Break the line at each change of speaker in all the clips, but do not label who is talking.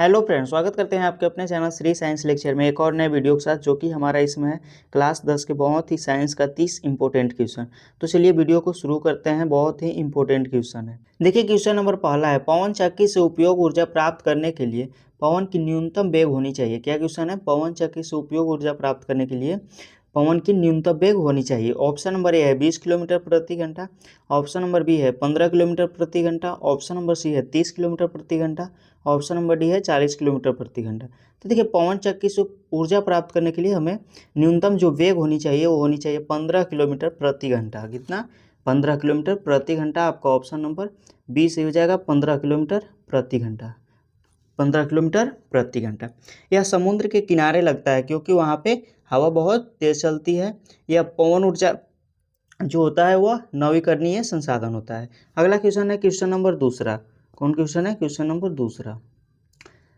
Hello friends, स्वागत करते हैं आपके अपने चैनल श्री साइंस लेक्चर में एक और नए वीडियो के साथ, जो कि हमारा इसमें है क्लास 10 के बहुत ही साइंस का 30 इंपॉर्टेंट क्वेश्चन। तो चलिए वीडियो को शुरू करते हैं। बहुत ही इंपॉर्टेंट क्वेश्चन है। देखिए क्वेश्चन नंबर पहला है, पवन चक्की से उपयोग ऊर्जा प्राप्त करने के लिए पवन की न्यूनतम वेग होनी चाहिए। क्या क्वेश्चन है? पवन चक्की से उपयोग ऊर्जा प्राप्त करने के लिए पवन की न्यूनतम वेग होनी चाहिए। ऑप्शन नंबर ए है 20 किलोमीटर प्रति घंटा, ऑप्शन नंबर बी है 15 किलोमीटर प्रति घंटा, ऑप्शन नंबर सी है 30 किलोमीटर प्रति घंटा, ऑप्शन नंबर डी है 40 किलोमीटर प्रति घंटा। तो देखिए पवन चक्की से ऊर्जा प्राप्त करने के लिए हमें न्यूनतम जो वेग होनी चाहिए वो होनी चाहिए 15 किलोमीटर प्रति घंटा। कितना? 15 किलोमीटर प्रति घंटा। आपका ऑप्शन नंबर बी से हो जाएगा 15 किलोमीटर प्रति घंटा। 15 किलोमीटर प्रति घंटा। यह समुद्र के किनारे लगता है क्योंकि वहाँ पे हवा बहुत तेज चलती है। यह पवन ऊर्जा जो होता है वह नवीकरणीय संसाधन होता है। अगला क्वेश्चन है क्वेश्चन नंबर दूसरा। कौन क्वेश्चन है? क्वेश्चन नंबर दूसरा।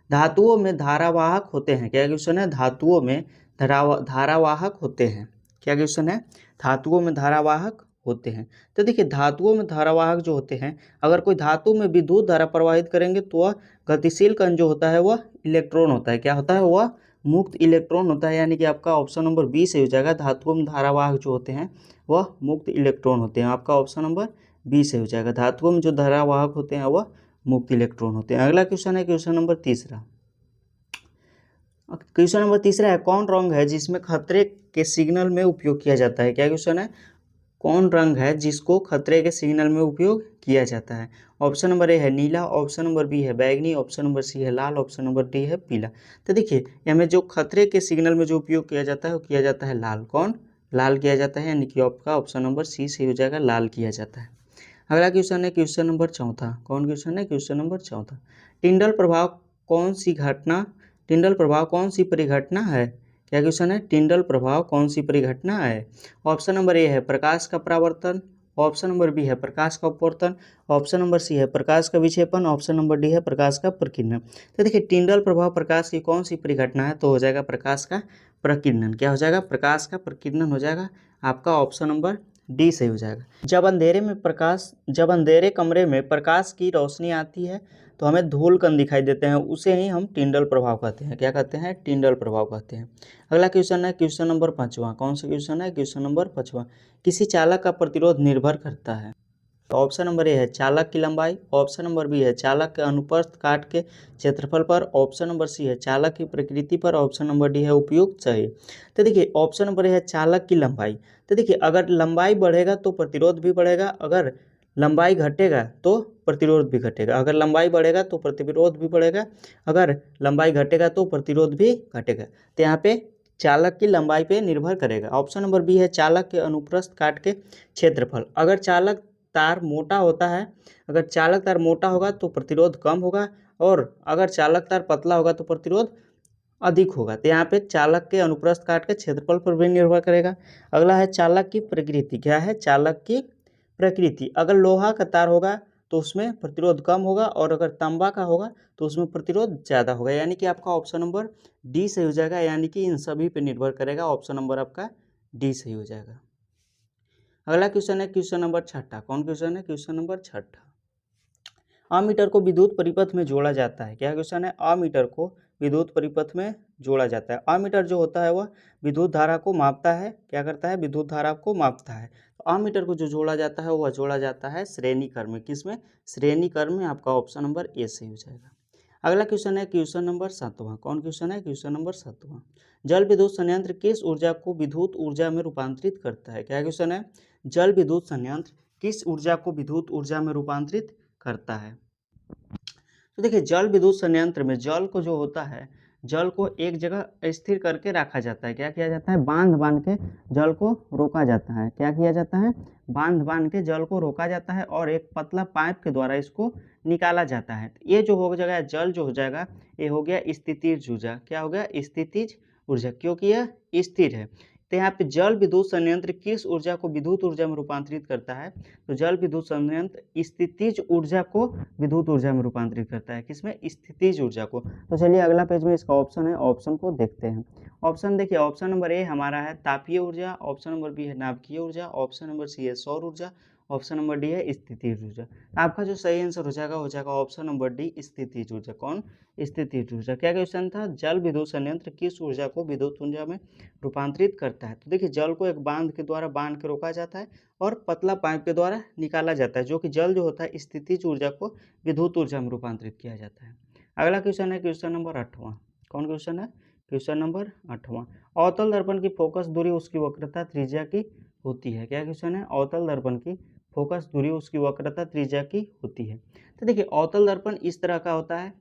धातुओं में धारावाहक होते हैं। क्या क्वेश्चन है? धातुओं में धारावाहक होते हैं। क्या क्वेश्चन है? धातुओं में धारावाहक होते हैं। तो देखिए धातुओं में धारावाहक जो होते हैं, अगर कोई धातु में विद्युत धारा प्रवाहित करेंगे तो वह गतिशील कण जो होता है वह इलेक्ट्रॉन होता है। क्या होता है? वह मुक्त इलेक्ट्रॉन होता है। यानी कि आपका ऑप्शन नंबर बी से हो जाएगा। धातुओं में धारावाहक जो होते हैं वह मुक्त इलेक्ट्रॉन होते हैं। आपका ऑप्शन नंबर बी से हो जाएगा। धातुओं में जो धारावाहक होते हैं वह मुक्त इलेक्ट्रॉन होते हैं। अगला क्वेश्चन है क्वेश्चन नंबर तीसरा। क्वेश्चन नंबर तीसरा है, कौन रंग है जिसमें खतरे के सिग्नल में उपयोग किया जाता है। क्या क्वेश्चन है? कौन रंग है जिसको खतरे के सिग्नल में उपयोग किया जाता है। ऑप्शन नंबर ए है नीला, ऑप्शन नंबर बी है बैगनी, ऑप्शन नंबर सी है लाल, ऑप्शन नंबर डी है पीला। तो देखिए हमें जो खतरे के सिग्नल में जो उपयोग किया जाता है वो किया जाता है लाल। कौन? लाल किया जाता है। यानी कि आपका ऑप्शन नंबर सी से हो जाएगा, लाल किया जाता है। अगला क्वेश्चन है क्वेश्चन नंबर चौथा। कौन क्वेश्चन है? क्वेश्चन नंबर चौथा। टिंडल प्रभाव कौन सी घटना टिंडल प्रभाव कौन सी परिघटना है। क्या क्वेश्चन है? टिंडल प्रभाव कौन सी परिघटना है। ऑप्शन नंबर ए है प्रकाश का परावर्तन, ऑप्शन नंबर बी है प्रकाश का अपवर्तन, ऑप्शन नंबर सी है प्रकाश का विक्षेपण, ऑप्शन नंबर डी है प्रकाश का प्रकीर्णन। तो देखिए टिंडल प्रभाव प्रकाश की कौन सी परिघटना है, तो हो जाएगा प्रकाश का प्रकीर्णन। क्या हो जाएगा? प्रकाश का प्रकीर्णन हो जाएगा। आपका ऑप्शन नंबर डी सही हो जाएगा। जब अंधेरे कमरे में प्रकाश की रोशनी आती है तो हमें धूल कण दिखाई देते हैं, उसे ही हम टिंडल प्रभाव कहते हैं। क्या कहते हैं? टिंडल प्रभाव कहते हैं। अगला क्वेश्चन है क्वेश्चन नंबर पाँचवा। कौन सा क्वेश्चन है? क्वेश्चन नंबर पाँचवा। किसी चालक का प्रतिरोध निर्भर करता है। ऑप्शन नंबर ए है चालक की लंबाई, ऑप्शन नंबर बी है चालक के अनुप्रस्थ काट के क्षेत्रफल पर, ऑप्शन नंबर सी है चालक की प्रकृति पर, ऑप्शन नंबर डी है उपयुक्त सही। तो देखिए ऑप्शन नंबर ए है चालक की लंबाई। तो देखिए अगर लंबाई बढ़ेगा तो प्रतिरोध भी बढ़ेगा, अगर लंबाई घटेगा तो प्रतिरोध भी घटेगा। अगर लंबाई बढ़ेगा तो प्रतिरोध भी बढ़ेगा, अगर लंबाई घटेगा तो प्रतिरोध भी घटेगा। तो यहाँ पे चालक की लंबाई पे निर्भर करेगा। ऑप्शन नंबर बी है चालक के अनुप्रस्थ काट के क्षेत्रफल। अगर चालक तार मोटा होता है, अगर चालक तार मोटा होगा तो प्रतिरोध कम होगा, और अगर चालक तार पतला होगा तो प्रतिरोध अधिक होगा। तो यहाँ पे चालक के अनुप्रस्थ काट के क्षेत्रफल पर भी निर्भर करेगा। अगला है चालक की प्रकृति। क्या है? चालक की प्रकृति। अगर लोहा का तार होगा तो उसमें प्रतिरोध कम होगा, और अगर तांबा का होगा तो उसमें प्रतिरोध ज़्यादा होगा। यानी कि आपका ऑप्शन नंबर डी सही हो जाएगा। यानी कि इन सभी पे निर्भर करेगा। ऑप्शन नंबर आपका डी सही हो जाएगा। अगला क्वेश्चन है क्वेश्चन नंबर छठा। कौन क्वेश्चन है? क्वेश्चन नंबर छठा। अमीटर को विद्युत परिपथ में जोड़ा जाता है। क्या क्वेश्चन है? अमीटर को विद्युत परिपथ में जोड़ा जाता है। अमीटर जो होता है वह विद्युत धारा को मापता है। क्या करता है? विद्युत धारा को मापता है। तो अमीटर को जो जोड़ा जाता है वह जोड़ा जाता है श्रेणी क्रम में। किसमें? श्रेणी क्रम में। आपका ऑप्शन नंबर ए सही हो जाएगा। अगला क्वेश्चन है क्वेश्चन नंबर सातवां। कौन क्वेश्चन है? क्वेश्चन नंबर सातवां। जल विद्युत संयंत्र किस ऊर्जा को विद्युत ऊर्जा में रूपांतरित करता है। क्या क्वेश्चन है? जल विद्युत संयंत्र किस ऊर्जा को विद्युत ऊर्जा में रूपांतरित करता है। तो देखिए जल विद्युत संयंत्र में जल को जो होता है, जल को एक जगह स्थिर करके रखा जाता है। क्या किया जाता है? बांध बांध के जल को रोका जाता है। क्या किया जाता है? बांध बांध के जल को रोका जाता है, और एक पतला पाइप के द्वारा इसको निकाला जाता है। ये जो हो जाएगा जल जो हो जाएगा, ये हो गया स्थितिज ऊर्जा। क्या हो गया? स्थितिज ऊर्जा, क्योंकि यह स्थिर है। तो यहाँ पे जल विद्युत संयंत्र किस ऊर्जा को विद्युत ऊर्जा में रूपांतरित करता है, तो जल विद्युत संयंत्र स्थितिज ऊर्जा को विद्युत ऊर्जा में रूपांतरित करता है। किसमें? स्थितिज ऊर्जा को। तो चलिए अगला पेज में इसका ऑप्शन है, ऑप्शन को देखते हैं। ऑप्शन देखिए, ऑप्शन नंबर ए हमारा है तापीय ऊर्जा, ऑप्शन नंबर बी है नाभिकीय ऊर्जा, ऑप्शन नंबर सी है सौर ऊर्जा, ऑप्शन नंबर डी है स्थितिज ऊर्जा। आपका जो सही आंसर हो जाएगा ऑप्शन नंबर डी स्थितिज ऊर्जा। कौन? स्थितिज ऊर्जा। क्या क्वेश्चन था? जल विद्युत संयंत्र किस ऊर्जा को विद्युत ऊर्जा में रूपांतरित करता है? तो देखिए जल को एक बांध के द्वारा बांध के रोका जाता है और पतला पाइप के द्वारा निकाला जाता है, जो कि जल जो होता है स्थितिज ऊर्जा को विद्युत ऊर्जा में रूपांतरित किया जाता है। अगला क्वेश्चन है क्वेश्चन नंबर 8वां। कौन क्वेश्चन है? क्वेश्चन नंबर 8वां। अवतल दर्पण की फोकस दूरी उसकी वक्रता त्रिज्या की होती है। क्या क्वेश्चन है? अवतल दर्पण की फोकस दूरी उसकी वक्रता त्रिज्या की होती है। तो देखिए अवतल दर्पण इस तरह का होता है,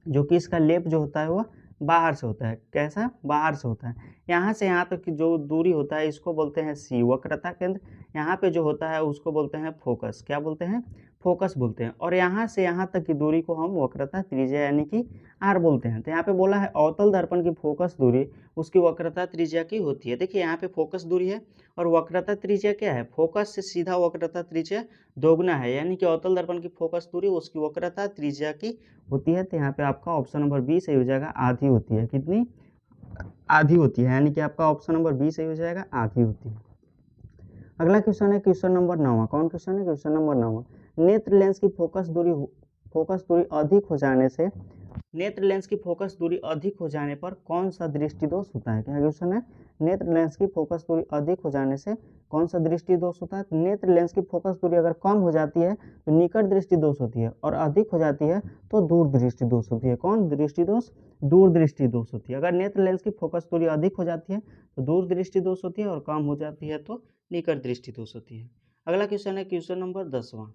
जो कि इसका लेप जो होता है वह बाहर से होता है। कैसा? बाहर से होता है। यहाँ से यहाँ तक की जो दूरी होता है इसको बोलते हैं सी, वक्रता केंद्र। यहाँ पे जो होता है उसको बोलते हैं फोकस। क्या बोलते हैं? फोकस बोलते हैं। और यहाँ से यहाँ तक की दूरी को हम वक्रता त्रिज्या यानी कि आर बोलते हैं। तो यहाँ पे बोला है अवतल दर्पण की फोकस दूरी उसकी वक्रता त्रिज्या की होती है। देखिए यहाँ पे फोकस दूरी है और वक्रता त्रिज्या क्या है? फोकस से सीधा वक्रता त्रिज्या दोगुना है, यानी कि अवतल दर्पण की फोकस दूरी उसकी वक्रता त्रिज्या की होती है। तो यहाँ पे आपका ऑप्शन नंबर बी सही हो जाएगा, आधी होती है। कितनी? आधी होती है, यानी कि आपका ऑप्शन नंबर बी सही हो जाएगा, आधी होती है। अगला क्वेश्चन है क्वेश्चन नंबर 9वां। कौन क्वेश्चन है? क्वेश्चन नंबर 9वां। नेत्र लेंस की फोकस दूरी अधिक हो जाने से नेत्र लेंस की फोकस दूरी अधिक हो जाने पर कौन सा दृष्टि दोष होता है? क्या क्वेश्चन है? नेत्र लेंस की फोकस दूरी अधिक हो जाने से कौन सा दृष्टि दोष होता है? नेत्र लेंस की फोकस दूरी अगर कम हो जाती है तो निकट दृष्टि दोष होती है, और अधिक हो जाती है तो दूर दृष्टि दोष होती है। कौन दृष्टि दोष? दूर दृष्टि दोष होती है। अगर नेत्र लेंस की फोकस दूरी अधिक हो जाती है तो दूर दृष्टि दोष होती है, और कम हो जाती है तो निकट दृष्टि दोष होती है। अगला क्वेश्चन है क्वेश्चन नंबर 10वां।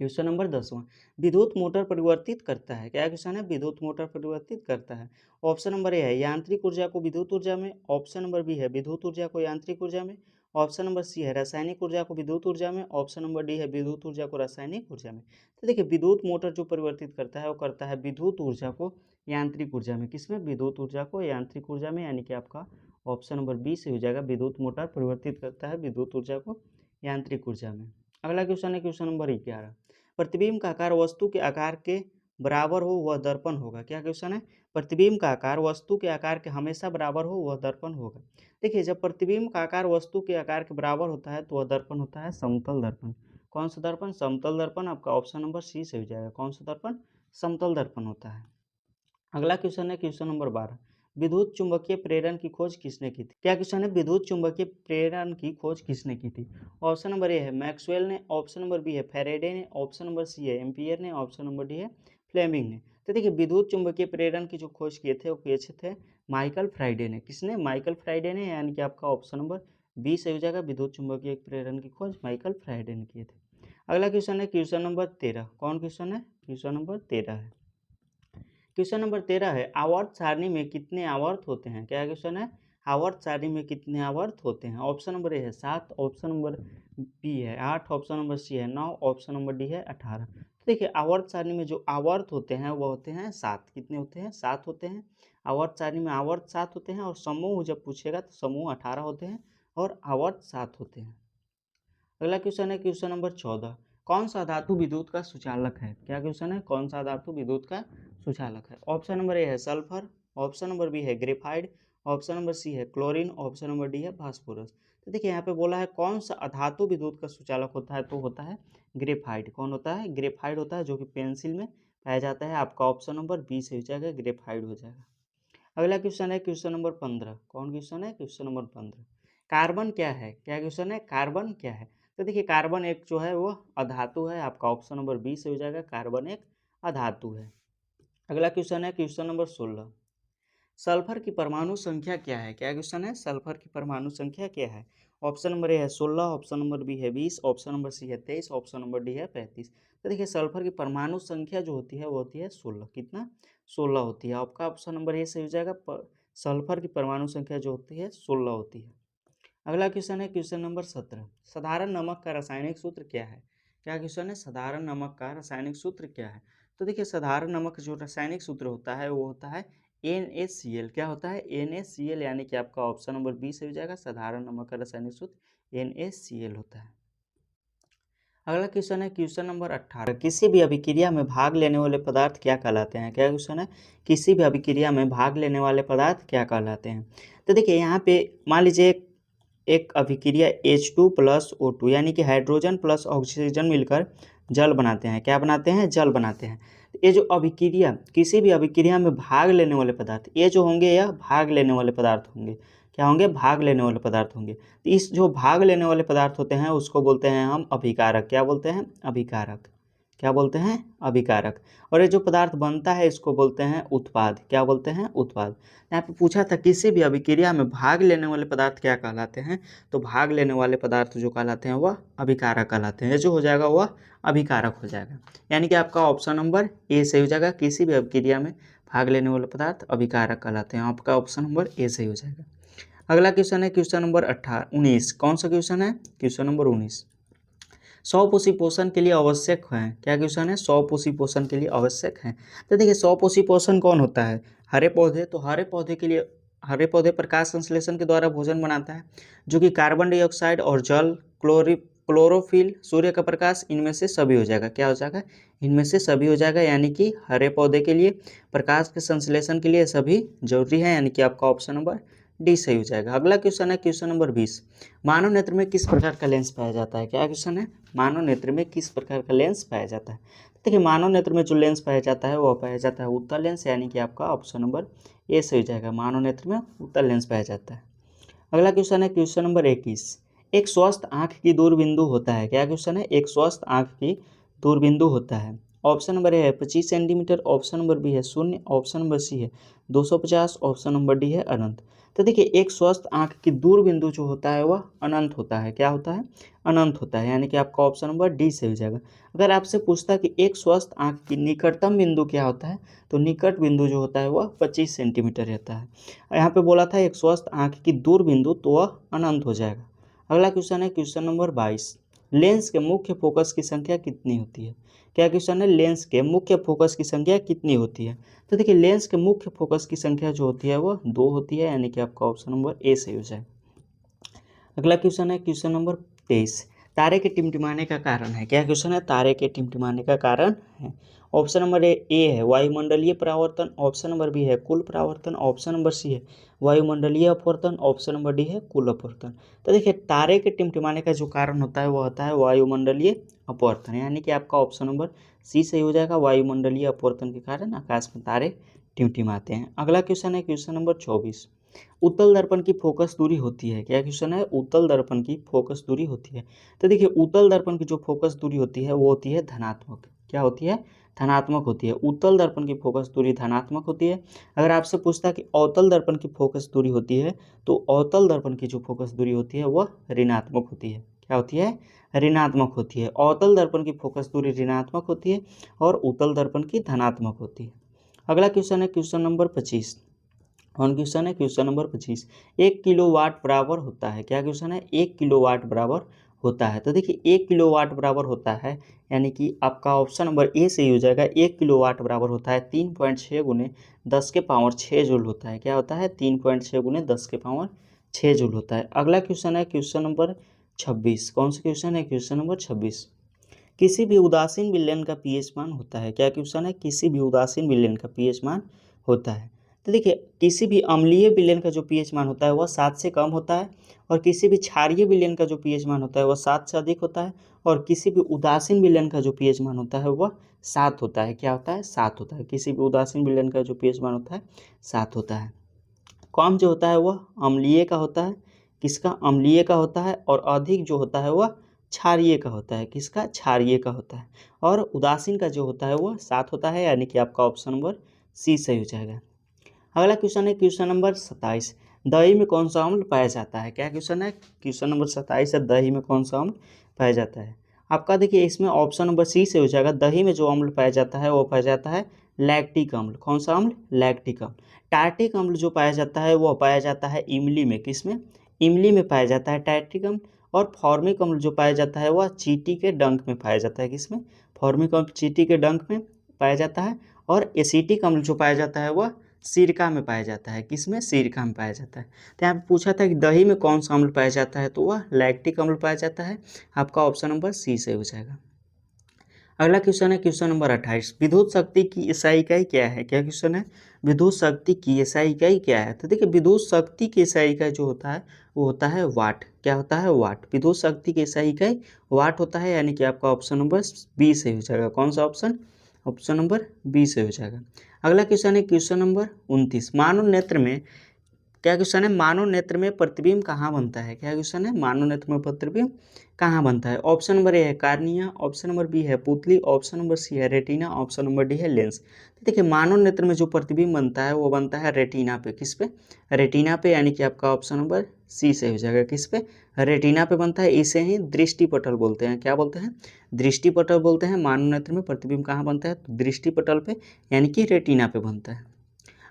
क्वेश्चन नंबर 10वां। विद्युत मोटर परिवर्तित करता है। क्या क्वेश्चन है? विद्युत मोटर परिवर्तित करता है। ऑप्शन नंबर ए है यांत्रिक ऊर्जा को विद्युत ऊर्जा में। ऑप्शन नंबर बी है विद्युत ऊर्जा को यांत्रिक ऊर्जा में। ऑप्शन नंबर सी है रासायनिक ऊर्जा को विद्युत ऊर्जा में। ऑप्शन नंबर डी है विद्युत ऊर्जा को रासायनिक ऊर्जा में। तो देखिए विद्युत मोटर जो परिवर्तित करता है वो करता है विद्युत ऊर्जा को यांत्रिक ऊर्जा में। किसमें? विद्युत ऊर्जा को यांत्रिक ऊर्जा में, यानी कि आपका ऑप्शन नंबर बी से हो जाएगा, विद्युत मोटर परिवर्तित करता है विद्युत ऊर्जा को यांत्रिक ऊर्जा में। अगला क्वेश्चन है क्वेश्चन नंबर 11। प्रतिबिंब का आकार वस्तु के आकार के बराबर हो वह दर्पण होगा। क्या क्वेश्चन है? प्रतिबिंब का आकार वस्तु के आकार के हमेशा बराबर हो वह दर्पण होगा। देखिए जब प्रतिबिंब का आकार वस्तु के आकार के बराबर होता है तो वह दर्पण होता है समतल दर्पण। कौन सा दर्पण? समतल दर्पण। आपका ऑप्शन नंबर सी से हो जाएगा। कौन सा दर्पण? समतल दर्पण होता है। अगला क्वेश्चन है क्वेश्चन नंबर 12। विद्युत चुंबकीय प्रेरण की खोज किसने की थी? क्या क्वेश्चन है? विद्युत चुंबकीय प्रेरण की खोज किसने की थी? ऑप्शन नंबर ए है मैक्सवेल ने। ऑप्शन नंबर बी है फैराडे ने। ऑप्शन नंबर सी है एम्पियर ने। ऑप्शन नंबर डी है फ्लेमिंग ने। तो देखिए विद्युत चुंबकीय प्रेरण की जो खोज किए थे वो किए थे माइकल फ्राइडे ने। किसने? माइकल फ्राइडे ने, यानी कि आपका ऑप्शन नंबर बी सही हो जाएगा। विद्युत चुंबकीय प्रेरण की खोज माइकल फ्राइडे ने किए थे। अगला क्वेश्चन है क्वेश्चन नंबर 13। कौन क्वेश्चन है? क्वेश्चन नंबर 13 है। क्वेश्चन नंबर 13 है आवर्त सारणी में कितने आवर्त होते हैं? क्या क्वेश्चन है? आवर्त सारणी में कितने आवर्त होते हैं? ऑप्शन नंबर ए है 7। ऑप्शन नंबर बी है 8। ऑप्शन नंबर सी है 9। ऑप्शन नंबर डी है 18। तो देखिए आवर्त सारणी में जो आवर्त होते हैं वो होते हैं 7। कितने होते हैं? 7 होते हैं। आवर्त सारणी में आवर्त 7 होते हैं, और समूह जब पूछेगा तो समूह 18 होते हैं और आवर्त 7 होते हैं। अगला क्वेश्चन है क्वेश्चन नंबर 14। कौन सा धातु विद्युत का सुचालक है? क्या क्वेश्चन है? कौन सा धातु विद्युत का सुचालक है? ऑप्शन नंबर ए है सल्फर। ऑप्शन नंबर बी है ग्रेफाइड। ऑप्शन नंबर सी है क्लोरीन। ऑप्शन नंबर डी है फास्फोरस। तो देखिए यहाँ पे बोला है कौन सा अधातु विद्युत का सुचालक होता है, तो होता है ग्रेफाइड। कौन होता है? ग्रेफाइड होता है, जो कि पेंसिल में पाया जाता है। आपका ऑप्शन नंबर बी से हो जाएगा, ग्रेफाइड हो जाएगा। अगला क्वेश्चन है क्वेश्चन नंबर 15। कौन क्वेश्चन है? Question number 15। कार्बन क्या है? क्या क्वेश्चन है? कार्बन क्या है? तो देखिए कार्बन एक जो है वो अधातु है। आपका ऑप्शन नंबर बी से हो जाएगा, कार्बन एक अधातु है। अगला क्वेश्चन है क्वेश्चन नंबर 16। सल्फर की परमाणु संख्या क्या है? क्या क्वेश्चन है? सल्फर की परमाणु संख्या क्या है? ऑप्शन नंबर ए है 16। ऑप्शन नंबर बी है 20। ऑप्शन नंबर सी है 23। ऑप्शन नंबर डी है 35। तो देखिए सल्फर की परमाणु संख्या जो होती है वो होती है 16। कितना? 16 होती है। आपका ऑप्शन नंबर ए से हो जाएगा, सल्फर की परमाणु संख्या जो होती है 16 होती है। अगला क्वेश्चन है क्वेश्चन नंबर 17। साधारण नमक का रासायनिक सूत्र क्या है? क्या क्वेश्चन है? साधारण नमक का रासायनिक सूत्र क्या है? तो देखिए साधारण नमक जो रासायनिक सूत्र होता है वो होता है NaCl। क्या होता है? NaCl, यानी कि आपका ऑप्शन नंबर बी से हो जाएगा, साधारण नमक का रासायनिक सूत्र NaCl होता है। अगला क्वेश्चन है क्वेश्चन नंबर 18। किसी भी अभिक्रिया में भाग लेने वाले पदार्थ क्या कहलाते हैं? क्या क्वेश्चन है? किसी भी अभिक्रिया में भाग लेने वाले पदार्थ क्या कहलाते हैं? तो देखिए यहाँ पे मान लीजिए एक अभिक्रिया H2+O2 यानी कि हाइड्रोजन प्लस ऑक्सीजन मिलकर जल बनाते हैं। क्या बनाते हैं? जल बनाते हैं। ये जो अभिक्रिया, किसी भी अभिक्रिया में भाग लेने वाले पदार्थ, ये जो होंगे यह भाग लेने वाले पदार्थ होंगे। क्या होंगे? भाग लेने वाले पदार्थ होंगे। तो इस जो भाग लेने वाले पदार्थ होते हैं उसको बोलते हैं हम अभिकारक। क्या बोलते हैं? अभिकारक। क्या बोलते हैं? अभिकारक। और ये जो पदार्थ बनता है इसको बोलते हैं उत्पाद। क्या बोलते हैं? उत्पाद। यहाँ पे पूछा था किसी भी अभिक्रिया में भाग लेने वाले पदार्थ क्या कहलाते हैं, तो भाग लेने वाले पदार्थ जो कहलाते हैं वह अभिकारक कहलाते हैं। ये जो हो जाएगा वह अभिकारक हो जाएगा। यानी कि आपका ऑप्शन नंबर ए सही हो जाएगा। किसी भी अभिक्रिया में भाग लेने वाले पदार्थ अभिकारक कहलाते हैं। आपका ऑप्शन नंबर ए सही हो जाएगा। अगला क्वेश्चन है क्वेश्चन नंबर 19। कौन सा क्वेश्चन है? Question number 19। स्वपोषी पोषण के लिए आवश्यक है। क्या क्वेश्चन है? स्वपोषी पोषण के लिए आवश्यक है। तो देखिए स्वपोषी पोषण कौन होता है? हरे पौधे। तो हरे पौधे के लिए, हरे पौधे प्रकाश संश्लेषण के द्वारा भोजन बनाता है, जो कि कार्बन डाइऑक्साइड और जल, क्लोरोफिल, सूर्य का प्रकाश, इनमें से सभी हो जाएगा। क्या हो जाएगा? इनमें से सभी हो जाएगा। यानी कि हरे पौधे के लिए प्रकाश के संश्लेषण के लिए सभी जरूरी है। यानी कि आपका ऑप्शन नंबर डी सही हो जाएगा। अगला क्वेश्चन है क्वेश्चन नंबर 20। मानव नेत्र में किस प्रकार का लेंस पाया जाता है? क्या क्वेश्चन है? मानव नेत्र में किस प्रकार का लेंस पाया जाता है? देखिए मानव नेत्र में जो लेंस पाया जाता है वह पाया जाता है उत्तल लेंस। यानी कि आपका ऑप्शन नंबर ए सही हो जाएगा। मानव नेत्र में उत्तल लेंस पाया जाता है। अगला क्वेश्चन है क्वेश्चन नंबर 21। एक स्वस्थ आंख की दूरबिंदु होता है। क्या क्वेश्चन है? एक स्वस्थ आंख की दूरबिंदु होता है। ऑप्शन नंबर ए है 25 सेंटीमीटर, ऑप्शन नंबर बी है 0, ऑप्शन नंबर सी है 250, ऑप्शन नंबर डी है अनंत। तो देखिए एक स्वस्थ आंख की दूरबिंदु जो होता है वह अनंत होता है। क्या होता है? अनंत होता है। यानी कि आपका ऑप्शन नंबर डी से हो जाएगा। अगर आपसे पूछता कि एक स्वस्थ आंख की निकटतम बिंदु क्या होता है, तो निकट बिंदु जो होता है वह 25 सेंटीमीटर रहता है। यहाँ पे बोला था एक स्वस्थ आंख की दूरबिंदु, तो वह अनंत हो जाएगा। अगला क्वेश्चन है क्वेश्चन नंबर 22। लेंस के मुख्य फोकस की संख्या कितनी होती है? क्या क्वेश्चन है? लेंस के मुख्य फोकस की संख्या कितनी होती है? तो देखिए लेंस के मुख्य फोकस की संख्या जो होती है वह 2 होती है। यानी कि आपका ऑप्शन नंबर ए सही हो जाए। अगला क्वेश्चन है क्वेश्चन नंबर 23। तारे के टिमटिमाने का कारण है। क्या क्वेश्चन है? तारे के टिमटिमाने का कारण है। ऑप्शन नंबर ए है वायुमंडलीय परावर्तन, ऑप्शन नंबर बी है कुल परावर्तन, ऑप्शन नंबर सी है वायुमंडलीय अपवर्तन, ऑप्शन नंबर डी है कुल अपवर्तन। तो देखिए तारे के टिमटिमाने का जो कारण होता है वह होता है वायुमंडलीय अपवर्तन। यानी कि आपका ऑप्शन नंबर सी सही हो जाएगा। वायुमंडलीय अपवर्तन के कारण आकाश में तारे टिमटिमाते हैं। अगला क्वेश्चन है क्वेश्चन नंबर 24। उत्तल दर्पण की फोकस दूरी होती है। क्या क्वेश्चन है? उत्तल दर्पण की फोकस दूरी होती है। तो देखिए उत्तल दर्पण की जो फोकस दूरी होती है वो होती है धनात्मक। क्या होती है? धनात्मक होती है। उत्तल दर्पण की फोकस दूरी धनात्मक होती है। अगर आपसे पूछता है कि अवतल दर्पण की फोकस दूरी होती है, तो अवतल दर्पण की जो फोकस दूरी होती है वह ऋणात्मक होती है। क्या होती है? ऋणात्मक होती है। अवतल दर्पण की फोकस दूरी ऋणात्मक होती है और उत्तल दर्पण की धनात्मक होती है। अगला क्वेश्चन है क्वेश्चन नंबर 25। कौन क्वेश्चन है? Question number 25। 1 किलोवाट बराबर होता है। क्या क्वेश्चन है? 1 किलोवाट बराबर होता है। तो देखिए 1 किलोवाट बराबर होता है, यानी कि आपका ऑप्शन नंबर ए सही हो जाएगा। 1 किलोवाट बराबर होता है 3.6 गुने 10 के पावर 6 जूल होता है। क्या होता है? 3.6 गुने 10 के पावर 6 जूल होता है। अगला क्वेश्चन है क्वेश्चन नंबर 26। कौन सा क्वेश्चन है? Question number 26। किसी भी उदासीन विलयन का पीएच मान होता है। क्या क्वेश्चन है? किसी भी उदासीन विलयन का पीएच मान होता है। तो देखिए किसी भी अम्लीय विलयन का जो पीएच मान होता है वह 7 से कम होता है, और किसी भी क्षारीय विलयन का जो पीएच मान होता है वह 7 से अधिक होता है, और किसी भी उदासीन विलयन का जो पीएच मान होता है वह 7 होता है। क्या होता है? 7 होता है। किसी भी उदासीन विलयन का जो पीएच मान होता है 7 होता है। कम जो होता है वह अम्लीय का होता है। किसका? अम्लीय का होता है। और अधिक जो होता है वह क्षारीय का होता है। किसका? क्षारीय का होता है। और उदासीन का जो होता है वह 7 होता है। यानी कि आपका ऑप्शन नंबर सी सही हो जाएगा। अगला क्वेश्चन है क्वेश्चन नंबर 27। दही में कौन सा अम्ल पाया जाता है? क्या क्वेश्चन है? क्वेश्चन नंबर 27 है दही में कौन सा अम्ल पाया जाता है। आपका देखिए इसमें ऑप्शन नंबर सी से हो जाएगा। दही में जो अम्ल पाया जाता है वो पाया जाता है लैक्टिक अम्ल। कौन सा अम्ल? लैक्टिक अम्ल। टार्टिक अम्ल जो पाया जाता है वो पाया जाता है इमली में। किसमें? इमली में पाया जाता है टार्टिक अम्ल। और फॉर्मिक अम्ल जो पाया जाता है वह चींटी के डंक में पाया जाता है। किसमें? फॉर्मिक अम्ल चींटी के डंक में पाया जाता है। और एसिटिक अम्ल जो पाया जाता है वह सिरका में पाया जाता है। किसमें? सिरका में पाया जाता है। तो यहाँ पे पूछा था कि दही में कौन सा अम्ल पाया जाता है, तो वह लैक्टिक अम्ल पाया जाता है। आपका ऑप्शन नंबर सी से हो जाएगा। अगला क्वेश्चन है क्वेश्चन नंबर 28। विद्युत शक्ति की SI इकाई क्या है? क्या क्वेश्चन है? विद्युत शक्ति की SI इकाई क्या है? तो देखिए विद्युत शक्ति की SI इकाई जो होता है वो होता है वाट। क्या होता है? वाट। विद्युत शक्ति की SI इकाई वाट होता है, यानी कि आपका ऑप्शन नंबर बी से हो जाएगा। कौन सा ऑप्शन? ऑप्शन नंबर बी से हो जाएगा। अगला क्वेश्चन है क्वेश्चन नंबर 29। मानव नेत्र में क्या क्वेश्चन है? मानव नेत्र में प्रतिबिंब कहाँ बनता है? क्या क्वेश्चन है? मानव नेत्र में प्रतिबिंब कहाँ बनता है? ऑप्शन नंबर ए है कार्निया, ऑप्शन नंबर बी है पुतली, ऑप्शन नंबर सी है रेटिना, ऑप्शन नंबर डी है लेंस। तो देखिए मानव नेत्र में जो प्रतिबिंब बनता है वो बनता है रेटिना पे। किस पे? रेटिना पे, यानी कि आपका ऑप्शन नंबर सी से हो जाएगा। किस पे? रेटिना पे बनता है। इसे ही दृष्टिपटल बोलते हैं। क्या बोलते हैं? दृष्टिपटल बोलते हैं। मानव नेत्र में प्रतिबिंब कहाँ बनता है? तो दृष्टिपटल पे, यानी कि रेटिना पे बनता है।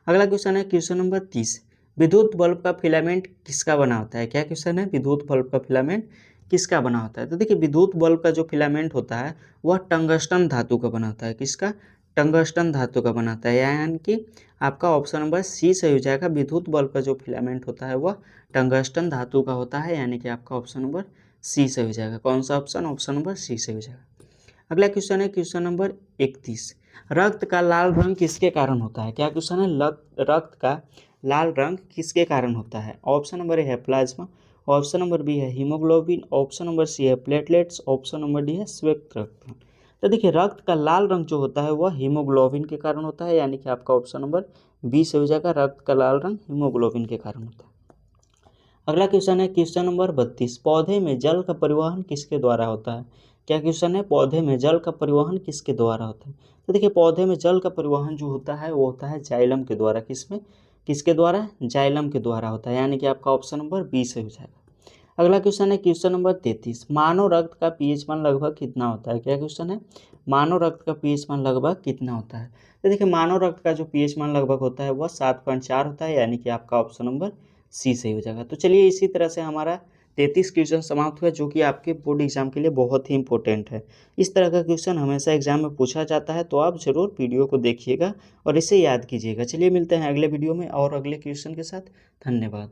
अगला क्वेश्चन है क्वेश्चन नंबर 30। विद्युत बल्ब का फिलामेंट किसका बना होता है? क्या क्वेश्चन है? विद्युत बल्ब का फिलामेंट किसका बना होता है? तो देखिए विद्युत बल्ब का जो फिलामेंट होता है वह टंगस्टन धातु का बना होता है। किसका? टंगस्टन धातु का बना होता है, यानी कि आपका ऑप्शन नंबर सी से हो जाएगा। विद्युत बल्ब का जो फिलामेंट होता है वह टंगस्टन धातु का होता है, यानी कि आपका ऑप्शन नंबर सी से हो जाएगा। कौन सा ऑप्शन? ऑप्शन नंबर सी से हो जाएगा। अगला क्वेश्चन है क्वेश्चन नंबर 31। रक्त का लाल रंग किसके कारण होता है? क्या क्वेश्चन है? रक्त का लाल रंग किसके कारण होता है? ऑप्शन नंबर ए है प्लाज्मा, ऑप्शन नंबर बी है हीमोग्लोबिन, ऑप्शन नंबर सी है प्लेटलेट्स, ऑप्शन नंबर डी है श्वेत रक्त। तो देखिए रक्त का लाल रंग जो होता है वह हीमोग्लोबिन के कारण होता है, यानी कि आपका ऑप्शन नंबर बी से हो जाएगा। रक्त का लाल रंग हीमोग्लोबिन के कारण होता है। अगला क्वेश्चन है क्वेश्चन नंबर 32। पौधे में जल का परिवहन किसके द्वारा होता है? क्या क्वेश्चन है? पौधे में जल का परिवहन किसके द्वारा होता है? तो देखिए पौधे में जल का परिवहन जो होता है वो होता है जाइलम के द्वारा। किसमें? किसके द्वारा? जाइलम के द्वारा होता है, यानी कि आपका ऑप्शन नंबर बी से हो जाएगा। अगला क्वेश्चन है क्वेश्चन नंबर 33। मानव रक्त का पीएच मान लगभग कितना होता है? क्या क्वेश्चन है? मानव रक्त का पीएच मान लगभग कितना होता है? तो देखिए मानव रक्त का जो पीएच मान लगभग होता है वह 7.4 होता है, यानी कि आपका ऑप्शन नंबर सी सही हो जाएगा। तो चलिए इसी तरह से हमारा 33 क्वेश्चन समाप्त हुआ, जो कि आपके बोर्ड एग्जाम के लिए बहुत ही इंपॉर्टेंट है। इस तरह का क्वेश्चन हमेशा एग्जाम में पूछा जाता है, तो आप ज़रूर वीडियो को देखिएगा और इसे याद कीजिएगा। चलिए मिलते हैं अगले वीडियो में और अगले क्वेश्चन के साथ। धन्यवाद।